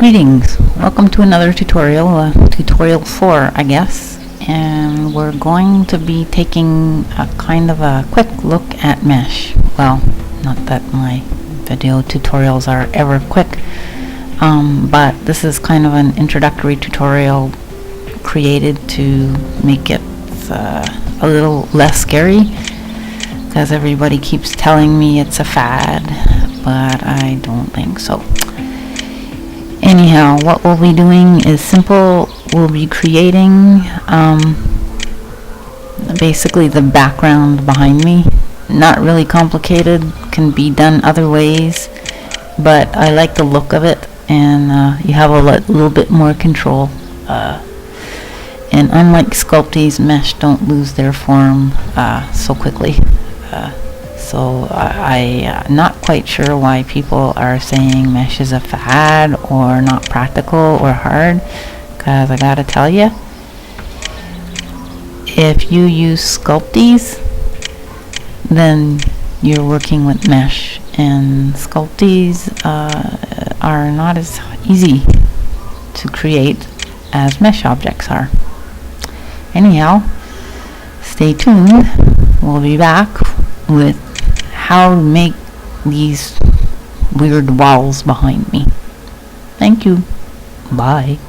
Greetings, welcome to another tutorial, tutorial 4 I guess, and we're going to be taking a kind of a quick look at mesh. Well, not that my video tutorials are ever quick, but this is kind of an introductory tutorial created to make it a little less scary, because everybody keeps telling me it's a fad, but I don't think so. Anyhow, what we'll be doing is simple. We'll be creating basically the background behind me. Not really complicated, can be done other ways, but I like the look of it, and you have a little bit more control. And unlike Sculpties, mesh don't lose their form so quickly. So I'm not quite sure why people are saying mesh is a fad or not practical or hard, because I gotta tell you, if you use Sculpties, then you're working with mesh, and Sculpties are not as easy to create as mesh objects are. Anyhow, stay tuned. We'll be back with how to make these weird walls behind me. Thank you. Bye.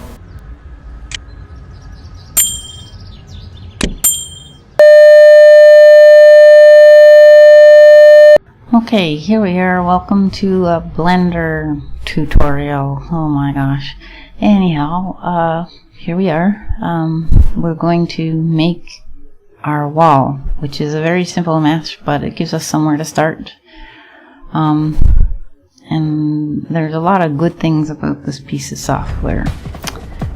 Okay, here we are. Welcome to a Blender tutorial. Oh my gosh. Anyhow, here we are. We're going to make our wall, which is a very simple mesh, but it gives us somewhere to start. And there's a lot of good things about this piece of software.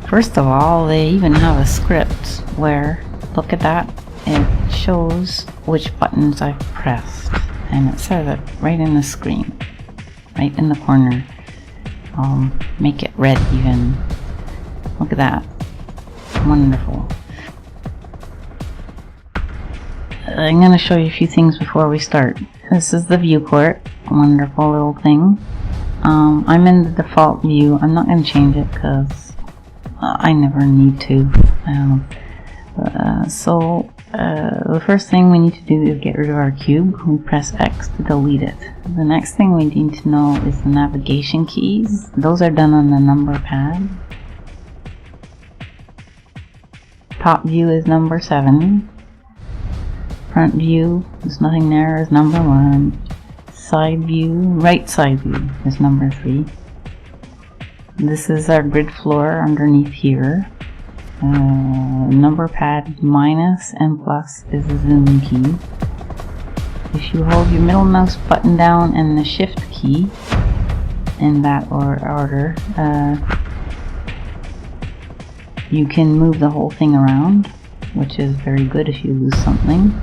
First of all, they even have a script where, look at that, it shows which buttons I've pressed, and it says it right in the screen, right in the corner. Make it red even. Look at that. Wonderful. I'm going to show you a few things before we start. This is the viewport. Wonderful little thing. I'm in the default view. I'm not going to change it because I never need to. The first thing we need to do is get rid of our cube. We press X to delete it. The next thing we need to know is the navigation keys. Those are done on the number pad. Top view is number 7. Front view, there's nothing there, is number 1. Side view, right side view is number 3. This is our grid floor underneath here. Number pad minus and plus is the zoom key. If you hold your middle mouse button down and the shift key in that order, you can move the whole thing around, which is very good if you lose something.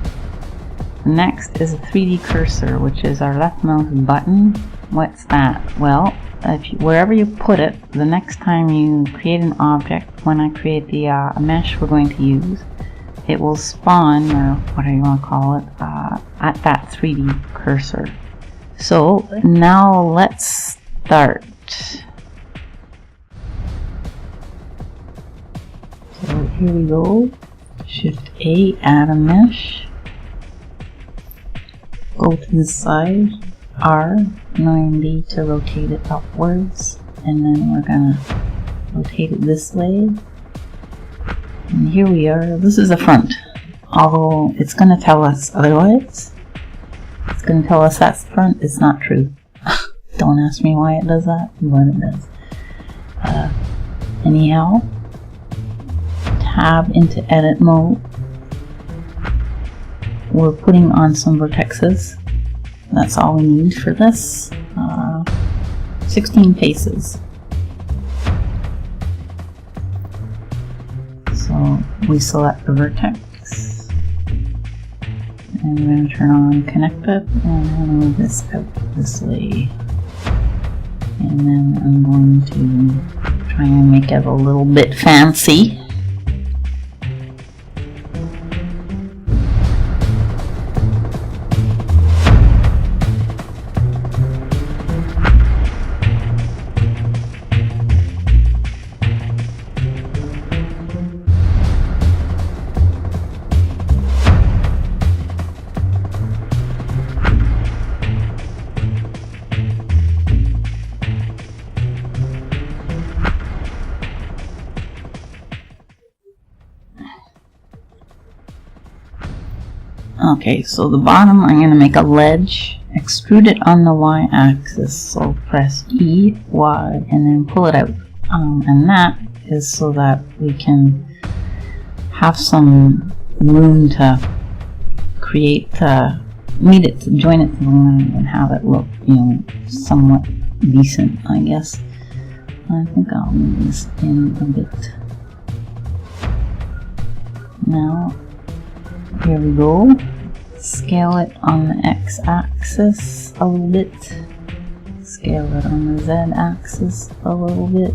Next is a 3D cursor, which is our left mouse button. What's that? Well, wherever you put it, the next time you create an object, when I create the mesh we're going to use, it will spawn, or whatever you want to call it, at that 3D cursor. So now let's start. So here we go. Shift A, add a mesh. Go to the side, R, 90 to rotate it upwards, and then we're gonna rotate it this way. And here we are. This is the front, although it's gonna tell us otherwise. It's gonna tell us that's the front. It's not true. Don't ask me why it does that, but it does. Anyhow, tab into edit mode. We're putting on some vertexes. That's all we need for this. 16 faces. So we select the vertex, and we're going to turn on connected, and move this out this way. And then I'm going to try and make it a little bit fancy. Okay, so the bottom, I'm going to make a ledge, extrude it on the y-axis, so press E, Y, and then pull it out. And that is so that we can have some room to create, meet it, to join it to the line and have it look, somewhat decent, I guess. I think I'll move this in a bit. Now, here we go. Scale it on the x-axis a little bit. Scale it on the z-axis a little bit.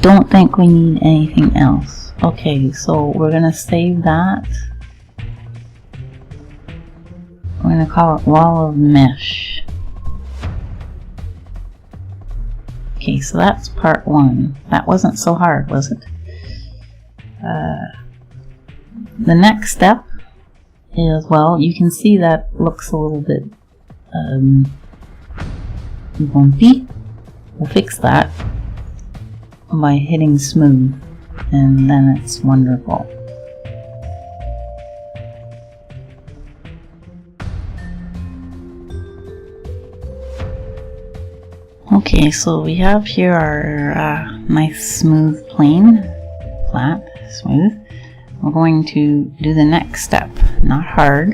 Don't think we need anything else. Okay, so we're gonna save that. We're gonna call it wall of mesh. Okay, so that's part one. That wasn't so hard, was it? The next step is, well, you can see that looks a little bit bumpy. We'll fix that by hitting smooth, and then it's wonderful. Okay, so we have here our nice smooth plane, flat, smooth. We're going to do the next step, not hard.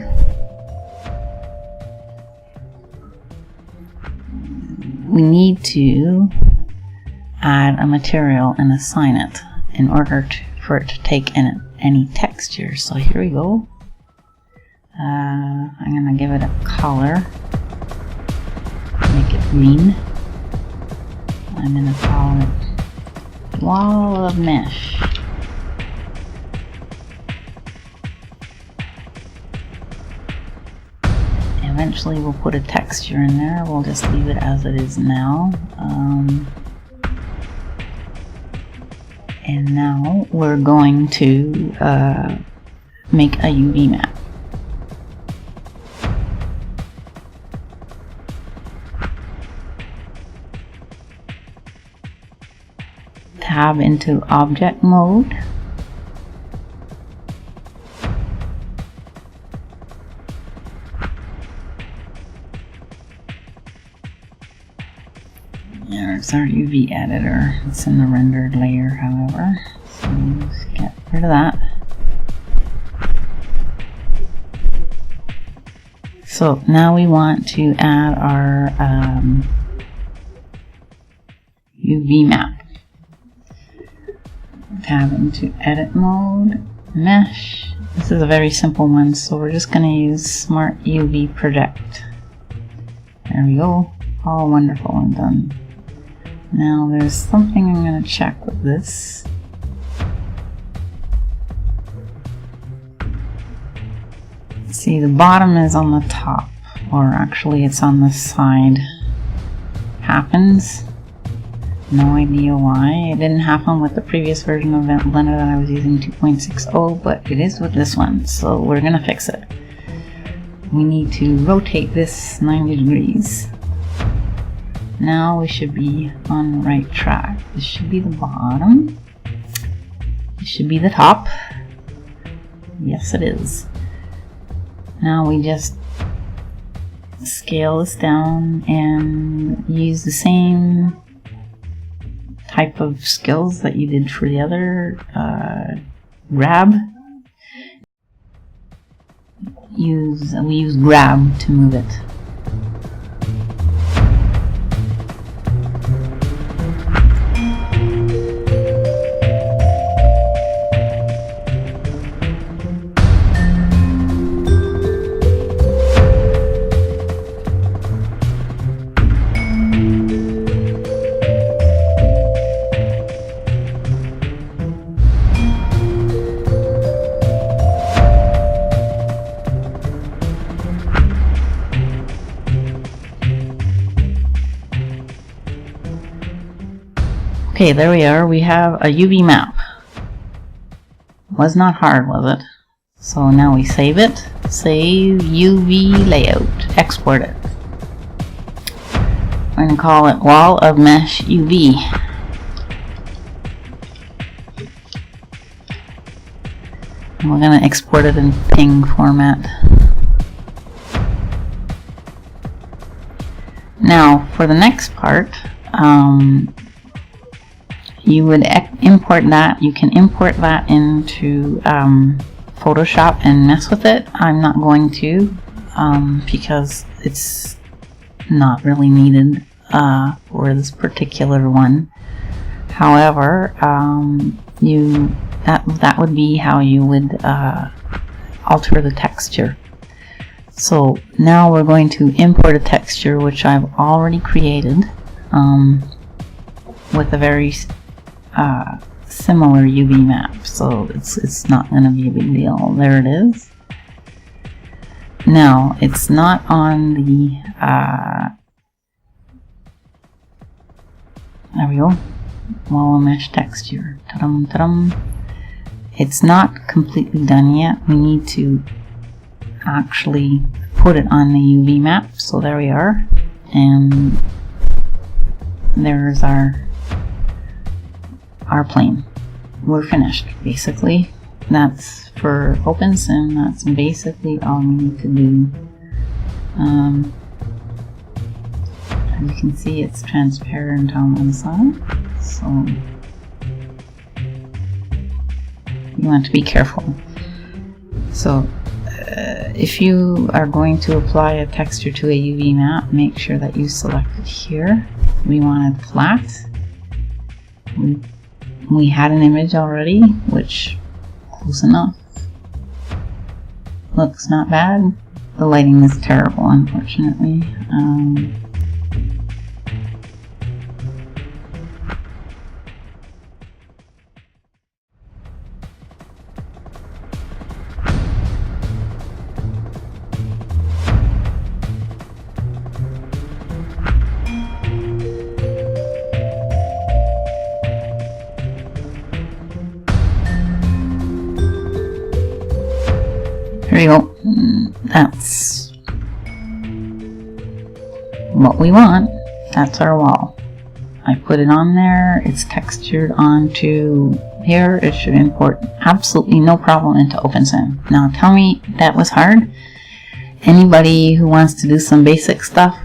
We need to add a material and assign it in order for it to take in any texture. So here we go. I'm going to give it a color, make it green. I'm going to call it wall of mesh. Eventually we'll put a texture in there. We'll just leave it as it is now. And now we're going to make a UV map. Tab into object mode. There's our UV editor. It's in the rendered layer, however. So let's get rid of that. So now we want to add our UV map. Tab into edit mode, mesh. This is a very simple one, so we're just going to use Smart UV Project. There we go. All wonderful and done. Now there's something I'm going to check with this. See, the bottom is on the top, or actually it's on the side. Happens. No idea why. It didn't happen with the previous version of Blender that I was using 2.60, but it is with this one, so we're going to fix it. We need to rotate this 90 degrees. Now we should be on the right track. This should be the bottom. This should be the top. Yes, it is. Now we just scale this down and use the same type of skills that you did for the other grab. We use grab to move it. Okay, there we are. We have a UV map. Was not hard, was it? So now we save it. Save UV layout. Export it. We're going to call it wall of mesh UV. We're going to export it in PNG format. Now, for the next part, you would import that. You can import that into Photoshop and mess with it. I'm not going to because it's not really needed for this particular one. However, that would be how you would alter the texture. So now we're going to import a texture which I've already created with a very similar UV map, so it's not going to be a big deal. There it is. Now it's not on the there we go, wall mesh texture. Ta-dum, ta-dum. It's not completely done yet. We need to actually put it on the UV map. So there we are, and there's our plane. We're finished, basically. That's for Opensim. That's basically all we need to do. As you can see, it's transparent on one side, so you want to be careful. So if you are going to apply a texture to a UV map, make sure that you select it here. We want it flat. We had an image already, which close enough. Looks not bad. The lighting is terrible, unfortunately. There you go. That's what we want. That's our wall. I put it on there. It's textured onto here. It should import absolutely no problem into Opensim. Now tell me that was hard. Anybody who wants to do some basic stuff,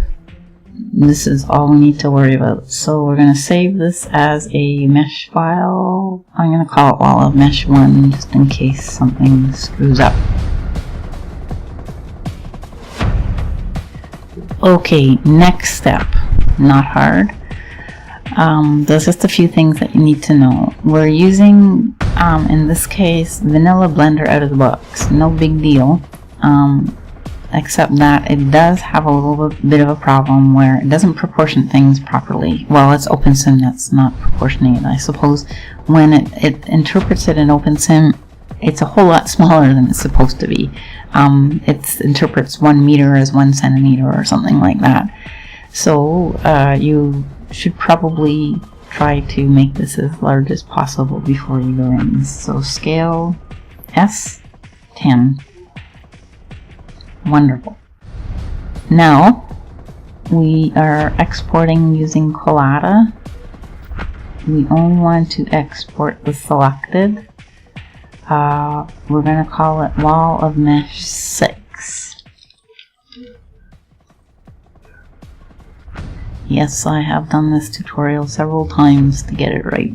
this is all we need to worry about. So we're going to save this as a mesh file. I'm going to call it wall of mesh 1 just in case something screws up. Okay, next step, not hard. There's just a few things that you need to know. We're using, in this case, vanilla blender out of the box. No big deal, except that it does have a little bit of a problem where it doesn't proportion things properly. Well, it's Opensim that's not proportionate, I suppose. When it interprets it in Opensim, it's a whole lot smaller than it's supposed to be. It interprets 1 meter as 1 centimeter or something like that. So you should probably try to make this as large as possible before you go in. So scale S10. Wonderful. Now we are exporting using Collada. We only want to export the selected. We're going to call it wall of mesh 6. Yes, I have done this tutorial several times to get it right.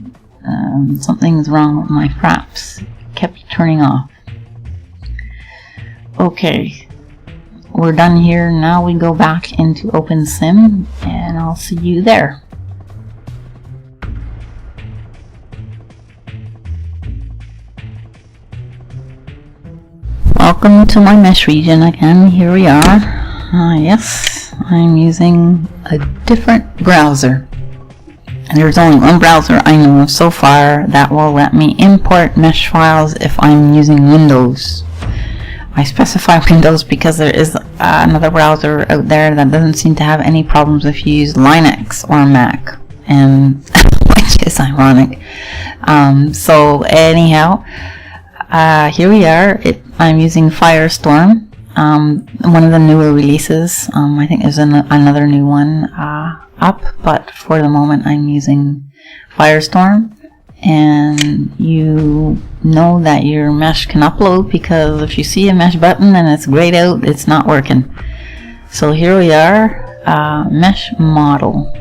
Something's wrong with my fraps. It kept turning off. Okay, we're done here. Now we go back into Opensim and I'll see you there. Welcome to my mesh region again. Here we are. Yes, I'm using a different browser. There's only one browser I know of so far that will let me import mesh files if I'm using Windows. I specify Windows because there is another browser out there that doesn't seem to have any problems if you use Linux or Mac, and which is ironic. So anyhow, here we are. I'm using Firestorm, one of the newer releases. I think there's another new one up, but for the moment I'm using Firestorm, and you know that your mesh can upload, because if you see a mesh button and it's grayed out, it's not working. So here we are, mesh model.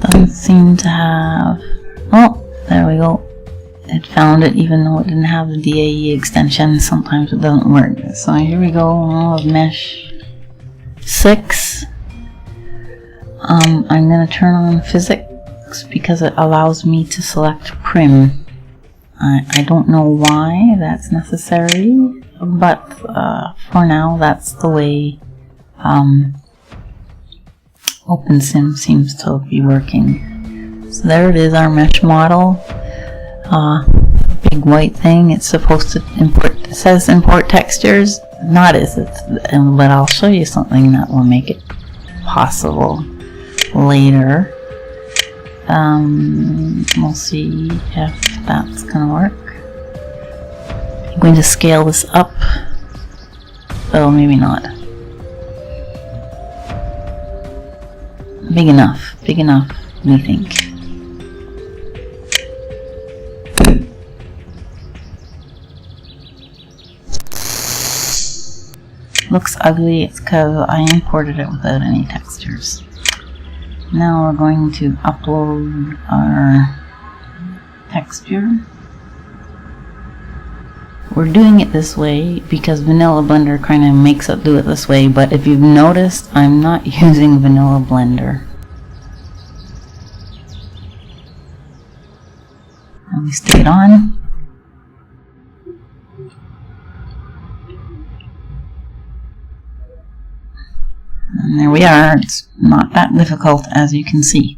Doesn't seem to have, oh, there we go. It found it even though it didn't have the DAE extension. Sometimes it doesn't work. So here we go, all of mesh 6. I'm going to turn on physics because it allows me to select prim. I don't know why that's necessary, but for now that's the way Opensim seems to be working. So there it is, our mesh model. Big white thing. It's supposed to import. It says import textures. Not is it, but I'll show you something that will make it possible later. We'll see if that's gonna work. I'm going to scale this up. Oh, maybe not. Big enough, we think. Looks ugly, it's because I imported it without any textures. Now we're going to upload our texture. We're doing it this way because Vanilla Blender kind of makes it do it this way, but if you've noticed, I'm not using Vanilla Blender. Let me stay it on. And there we are. It's not that difficult, as you can see.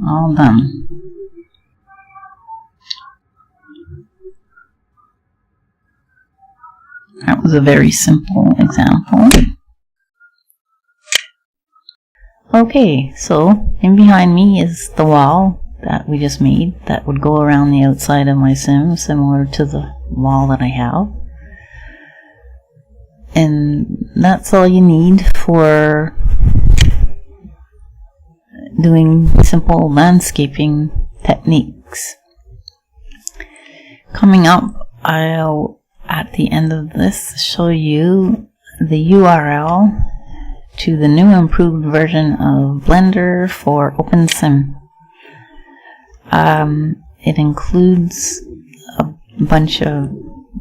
All done. That was a very simple example. Okay, so in behind me is the wall that we just made that would go around the outside of my sim, similar to the wall that I have. And that's all you need for doing simple landscaping techniques. Coming up, I'll, at the end of this, show you the URL to the new improved version of Blender for Opensim. It includes a bunch of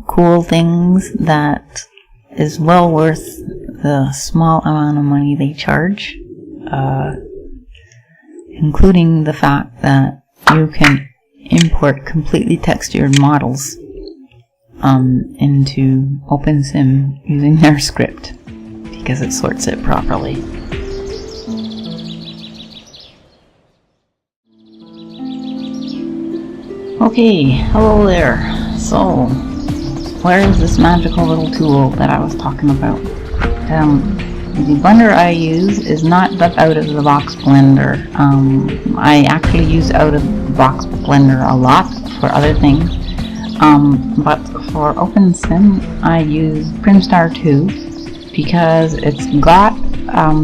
cool things that is well worth the small amount of money they charge, including the fact that you can import completely textured models into Opensim using their script, because it sorts it properly. Okay, hello there. So, where is this magical little tool that I was talking about? The Blender I use is not the out-of-the-box Blender. I actually use out-of-the-box Blender a lot for other things. But for Opensim, I use Primstar 2 because it's got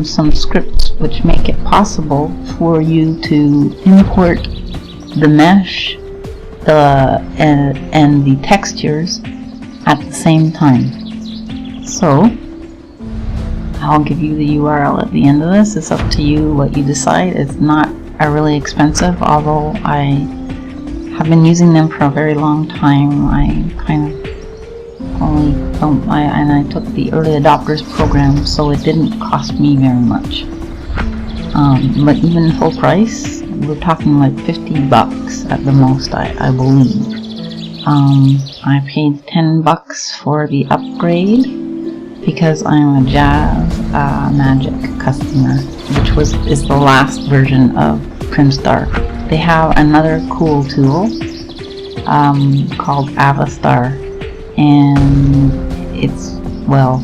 some scripts which make it possible for you to import the mesh and the textures at the same time. So I'll give you the URL at the end of this. It's up to you what you decide. It's not really expensive, although I have been using them for a very long time. I kind of only don't, and I took the early adopters program, so it didn't cost me very much. But even full price, we're talking like $50 at the most, I believe. I paid $10 for the upgrade because I'm a Jazz Magic customer, which is the last version of Primstar. They have another cool tool called Avastar, and it's, well,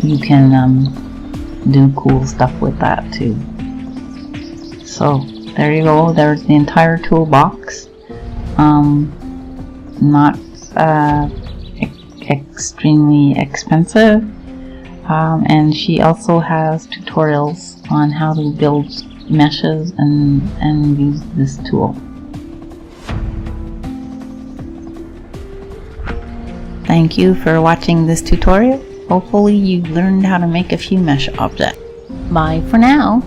you can do cool stuff with that too. So there you go, there's the entire toolbox. Not extremely expensive, and she also has tutorials on how to build meshes and use this tool. Thank you for watching this tutorial. Hopefully you learned how to make a few mesh objects. Bye for now.